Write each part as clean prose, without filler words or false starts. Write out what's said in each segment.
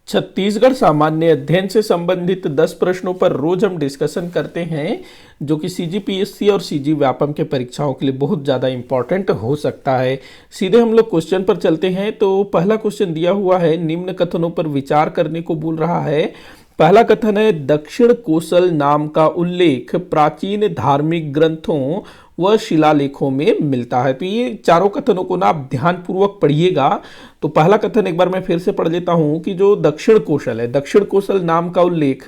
छत्तीसगढ़ सामान्य अध्ययन से संबंधित 10 प्रश्नों पर रोज हम डिस्कशन करते हैं, जो कि सीजीपीएससी और सीजी व्यापम के परीक्षाओं के लिए बहुत ज़्यादा इंपॉर्टेंट हो सकता है। सीधे हम लोग क्वेश्चन पर चलते हैं। तो पहला क्वेश्चन दिया हुआ है, निम्न कथनों पर विचार करने को बोल रहा है। पहला कथन है, दक्षिण कोसल नाम का उल्लेख प्राचीन धार्मिक ग्रंथों व शिलालेखों में मिलता है। तो ये चारों कथनों को ना आप ध्यानपूर्वक पढ़िएगा। तो पहला कथन एक बार मैं फिर से पढ़ लेता हूं कि जो दक्षिण कोसल है, दक्षिण कोसल नाम का उल्लेख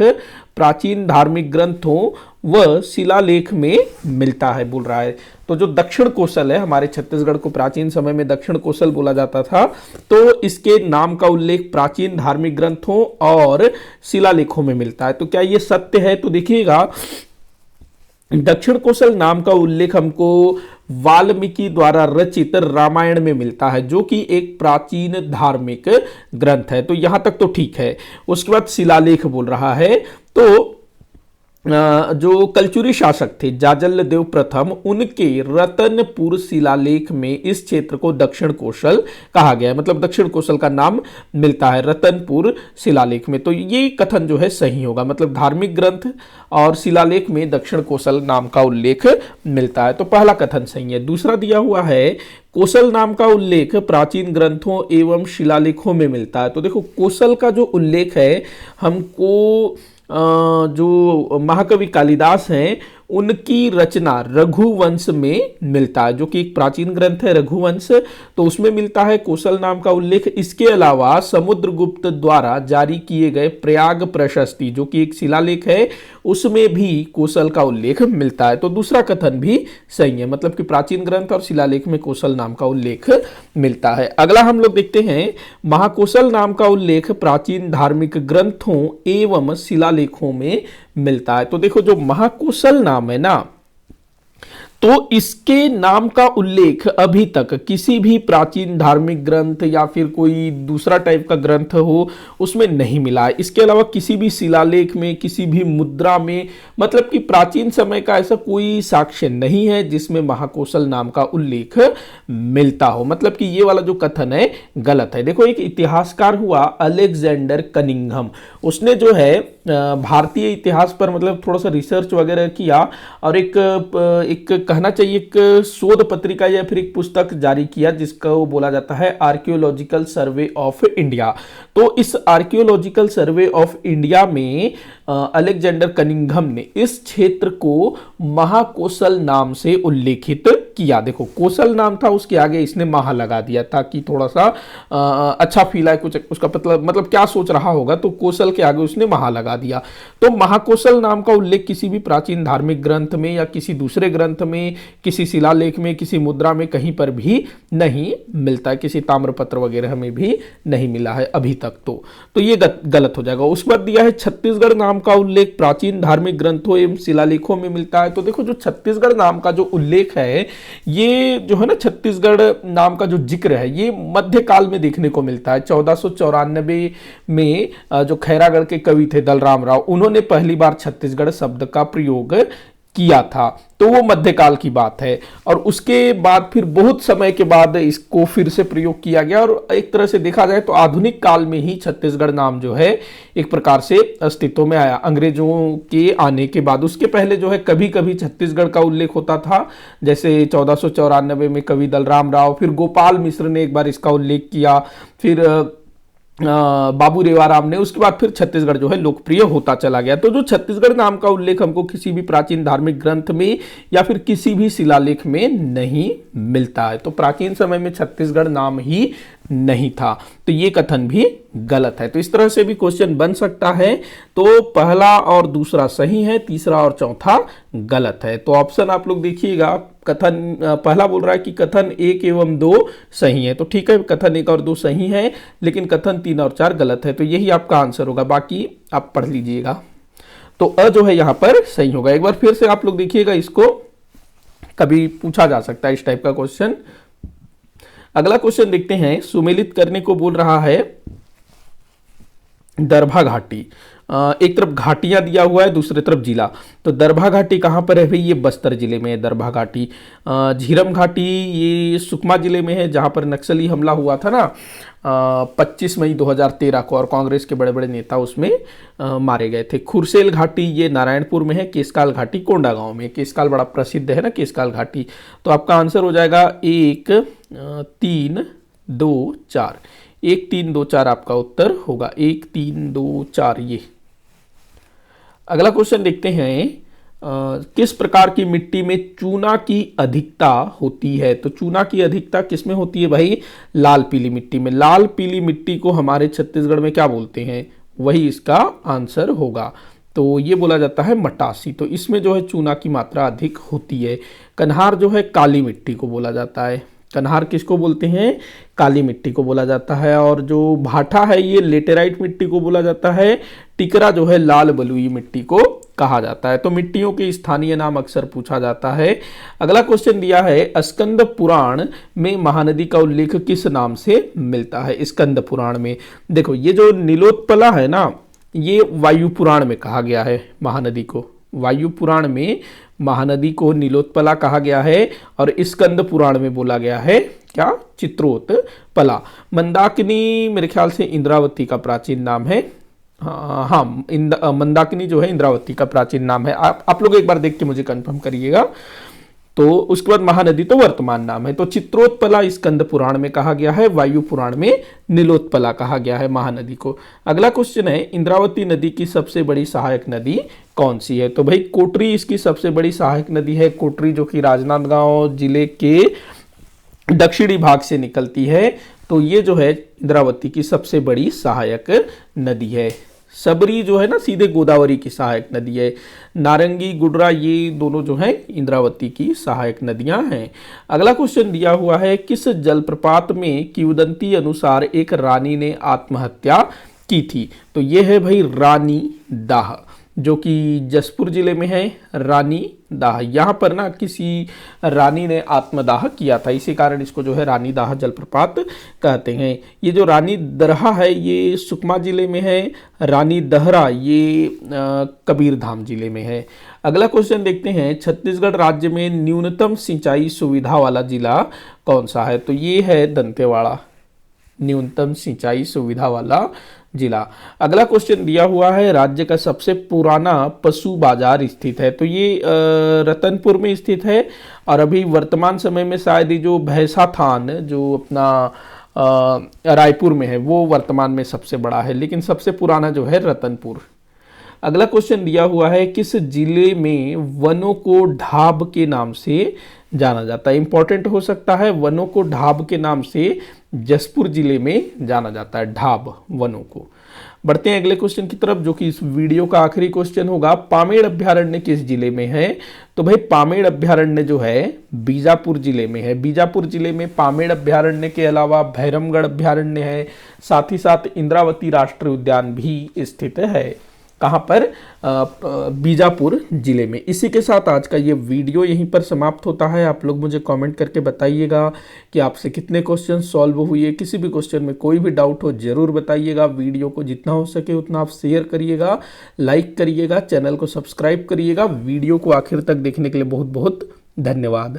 प्राचीन धार्मिक ग्रंथों व शिलालेख में मिलता है बोल रहा है। तो जो दक्षिण कोसल है, हमारे छत्तीसगढ़ को प्राचीन समय में दक्षिण कोसल बोला जाता था, तो इसके नाम का उल्लेख प्राचीन धार्मिक ग्रंथों और शिलालेखों में मिलता है। तो क्या ये सत्य है? तो देखिएगा, दक्षिण कोसल नाम का उल्लेख हमको वाल्मीकि द्वारा रचित रामायण में मिलता है, जो कि एक प्राचीन धार्मिक ग्रंथ है। तो यहां तक तो ठीक है। उसके बाद शिलालेख बोल रहा है, तो जो कलचुरी शासक थे जाजल देव प्रथम, उनके रतनपुर शिलालेख में इस क्षेत्र को दक्षिण कोसल कहा गया है। मतलब दक्षिण कोसल का नाम मिलता है रतनपुर शिलालेख में। तो ये कथन जो है सही होगा। मतलब धार्मिक ग्रंथ और शिलालेख में दक्षिण कोसल नाम का उल्लेख मिलता है। तो पहला कथन सही है। दूसरा दिया हुआ है, कोसल नाम का उल्लेख प्राचीन ग्रंथों एवं शिलालेखों में मिलता है। तो देखो, कोसल का जो उल्लेख है हमको जो महाकवि कालिदास हैं उनकी रचना रघुवंश में मिलता है, जो कि एक प्राचीन ग्रंथ है रघुवंश। तो उसमें मिलता है कोसल नाम का उल्लेख। इसके अलावा समुद्रगुप्त द्वारा जारी किए गए प्रयाग प्रशस्ति, जो कि एक शिलालेख है, उसमें भी कोसल का उल्लेख मिलता है। तो दूसरा कथन भी सही है। मतलब कि प्राचीन ग्रंथ और शिलालेख में कोसल नाम का उल्लेख मिलता है। अगला हम लोग देखते हैं, महाकोसल नाम का उल्लेख प्राचीन धार्मिक ग्रंथों एवं शिलालेखों में मिलता है। तो देखो, जो महाकोसल नाम है ना, तो इसके नाम का उल्लेख अभी तक किसी भी प्राचीन धार्मिक ग्रंथ या फिर कोई दूसरा टाइप का ग्रंथ हो उसमें नहीं मिला है। इसके अलावा किसी भी शिलालेख में, किसी भी मुद्रा में, मतलब कि प्राचीन समय का ऐसा कोई साक्ष्य नहीं है जिसमें महाकोसल नाम का उल्लेख मिलता हो। मतलब कि ये वाला जो कथन है गलत है। देखो, एक इतिहासकार हुआ अलेक्जेंडर कनिंघम, उसने जो है भारतीय इतिहास पर मतलब थोड़ा सा रिसर्च वगैरह किया और एक कहना चाहिए एक शोध पत्रिका या फिर एक पुस्तक जारी किया, जिसका वो बोला जाता है आर्कियोलॉजिकल सर्वे ऑफ इंडिया। तो इस आर्कियोलॉजिकल सर्वे ऑफ इंडिया में अलेक्जेंडर कनिंघम ने इस क्षेत्र को महाकोसल नाम से उल्लेखित किया। देखो, कोसल नाम था, उसके आगे इसने महा लगा दिया ताकि थोड़ा सा अच्छा फील आए कुछ उसका मतलब क्या सोच रहा होगा। तो कोसल के आगे उसने महा लगा दिया। तो महाकोसल नाम का उल्लेख किसी भी प्राचीन धार्मिक ग्रंथ में या किसी दूसरे ग्रंथ में, किसी शिलालेख में, किसी मुद्रा में कहीं पर भी नहीं मिलता है। किसी ताम्रपत्र वगैरह में भी नहीं मिला है अभी तक। तो ये गलत हो जाएगा। उसके बाद दिया है, छत्तीसगढ़ नाम का उल्लेख प्राचीन धार्मिक ग्रंथों एवं शिलालेखों में मिलता है। तो देखो, जो छत्तीसगढ़ नाम का जो उल्लेख है, ये जो है ना, छत्तीसगढ़ नाम का जो जिक्र है, ये मध्यकाल में देखने को मिलता है। 1494 में जो खैरागढ़ के कवि थे दलराम राव, उन्होंने पहली बार छत्तीसगढ़ शब्द का प्रयोग किया था। तो वो मध्यकाल की बात है। और उसके बाद फिर बहुत समय के बाद इसको फिर से प्रयोग किया गया और एक तरह से देखा जाए तो आधुनिक काल में ही छत्तीसगढ़ नाम जो है एक प्रकार से अस्तित्व में आया, अंग्रेजों के आने के बाद। उसके पहले जो है कभी कभी छत्तीसगढ़ का उल्लेख होता था, जैसे 1494 में कवि दलराम राव, फिर गोपाल मिश्र ने एक बार इसका उल्लेख किया, फिर बाबू रेवाराम ने, उसके बाद फिर छत्तीसगढ़ जो है लोकप्रिय होता चला गया। तो जो छत्तीसगढ़ नाम का उल्लेख हमको किसी भी प्राचीन धार्मिक ग्रंथ में या फिर किसी भी शिलालेख में नहीं मिलता है। तो प्राचीन समय में छत्तीसगढ़ नाम ही नहीं था। तो ये कथन भी गलत है। तो इस तरह से भी क्वेश्चन बन सकता है। तो पहला और दूसरा सही है, तीसरा और चौथा गलत है। तो ऑप्शन आप लोग देखिएगा, कथन पहला बोल रहा है कि कथन 1 एवं 2 सही है। तो ठीक है, कथन 1 और 2 सही है, लेकिन कथन 3 और 4 गलत है। तो यही आपका आंसर होगा, बाकी आप पढ़ लीजिएगा। तो अ जो है यहां पर सही होगा। एक बार फिर से आप लोग देखिएगा, इसको कभी पूछा जा सकता है इस टाइप का क्वेश्चन। अगला क्वेश्चन देखते हैं, सुमेलित करने को बोल रहा है दरभा घाटी एक तरफ घाटियां दिया हुआ है, दूसरी तरफ जिला। तो दरभा घाटी कहाँ पर है भाई? ये बस्तर जिले में है दरभा घाटी। झीरम घाटी ये सुकमा जिले में है, जहाँ पर नक्सली हमला हुआ था ना 25 मई 2013 को, और कांग्रेस के बड़े बड़े नेता उसमें मारे गए थे। खुरसेल घाटी ये नारायणपुर में है। केसकाल घाटी कोंडागांव में। केसकाल बड़ा प्रसिद्ध है ना, केसकाल घाटी। तो आपका आंसर हो जाएगा 1 3 2 4। 1 3 2 4 आपका उत्तर होगा। 1 3 2 4 ये। अगला क्वेश्चन देखते हैं, किस प्रकार की मिट्टी में चूना की अधिकता होती है? तो चूना की अधिकता किस में होती है भाई? लाल पीली मिट्टी में। लाल पीली मिट्टी को हमारे छत्तीसगढ़ में क्या बोलते हैं? वही इसका आंसर होगा। तो ये बोला जाता है मटासी। तो इसमें जो है चूना की मात्रा अधिक होती है। कन्हार जो है काली मिट्टी को बोला जाता है। कन्हार किसको बोलते हैं? काली मिट्टी को बोला जाता है। और जो भाटा है ये लेटेराइट मिट्टी को बोला जाता है। टिकरा जो है लाल बलुई मिट्टी को कहा जाता है। तो मिट्टियों के स्थानीय नाम अक्सर पूछा जाता है। अगला क्वेश्चन दिया है, स्कंद पुराण में महानदी का उल्लेख किस नाम से मिलता है? स्कंद पुराण में देखो, ये जो नीलोत्पला है ना, ये वायु पुराण में कहा गया है महानदी को। वायु पुराण में महानदी को नीलोत्पला कहा गया है, और स्कंद पुराण में बोला गया है क्या? चित्रोत्पला। मंदाकिनी मेरे ख्याल से इंद्रावती का प्राचीन नाम है। हाँ, मंदाकिनी जो है इंद्रावती का प्राचीन नाम है। आप लोग एक बार देख के मुझे कंफर्म करिएगा। तो उसके बाद महानदी तो वर्तमान नाम है। तो चित्रोत्पला स्कंद पुराण में कहा गया है, वायु पुराण में नीलोत्पला कहा गया है महानदी को। अगला क्वेश्चन है, इंद्रावती नदी की सबसे बड़ी सहायक नदी कौन सी है? तो भाई कोटरी इसकी सबसे बड़ी सहायक नदी है। कोटरी जो कि राजनांदगांव जिले के दक्षिणी भाग से निकलती है। तो ये जो है इंद्रावती की सबसे बड़ी सहायक नदी है। सबरी जो है ना सीधे गोदावरी की सहायक नदी है। नारंगी, गुडरा ये दोनों जो हैं इंद्रावती की सहायक नदियां हैं। अगला क्वेश्चन दिया हुआ है, किस जलप्रपात में किंवदंती अनुसार एक रानी ने आत्महत्या की थी? तो ये है भाई रानी दाह, जो कि जसपुर जिले में है। रानी दाह, यहाँ पर ना किसी रानी ने आत्मदाह किया था, इसी कारण इसको जो है रानी दाह जलप्रपात कहते हैं। ये जो रानी दरहा है ये सुकमा जिले में है। रानी दहरा ये कबीरधाम जिले में है। अगला क्वेश्चन देखते हैं, छत्तीसगढ़ राज्य में न्यूनतम सिंचाई सुविधा वाला जिला कौन सा है? तो ये है दंतेवाड़ा, न्यूनतम सिंचाई सुविधा वाला जिला। अगला क्वेश्चन दिया हुआ है, राज्य का सबसे पुराना पशु बाजार स्थित है? तो ये रतनपुर में स्थित है, और अभी वर्तमान समय में शायद ये जो भैंसा थान जो अपना रायपुर में है वो वर्तमान में सबसे बड़ा है, लेकिन सबसे पुराना जो है रतनपुर। अगला क्वेश्चन दिया हुआ है, किस जिले में वनों को ढाब के नाम से जाना जाता है? इंपॉर्टेंट हो सकता है। वनों को ढाब के नाम से जसपुर जिले में जाना जाता है, ढाब वनों को। बढ़ते हैं अगले क्वेश्चन की तरफ, जो कि इस वीडियो का आखिरी क्वेश्चन होगा। पामेड़ अभ्यारण्य किस जिले में है? तो भाई पामेड़ अभ्यारण्य जो है बीजापुर जिले में है। बीजापुर जिले में पामेड़ अभ्यारण्य के अलावा भैरमगढ़ अभ्यारण्य है, साथ ही साथ इंद्रावती राष्ट्रीय उद्यान भी स्थित है। कहाँ पर? बीजापुर जिले में। इसी के साथ आज का ये वीडियो यहीं पर समाप्त होता है। आप लोग मुझे कमेंट करके बताइएगा कि आपसे कितने क्वेश्चन सॉल्व हुए। किसी भी क्वेश्चन में कोई भी डाउट हो जरूर बताइएगा। वीडियो को जितना हो सके उतना आप शेयर करिएगा, लाइक करिएगा, चैनल को सब्सक्राइब करिएगा। वीडियो को आखिर तक देखने के लिए बहुत बहुत धन्यवाद।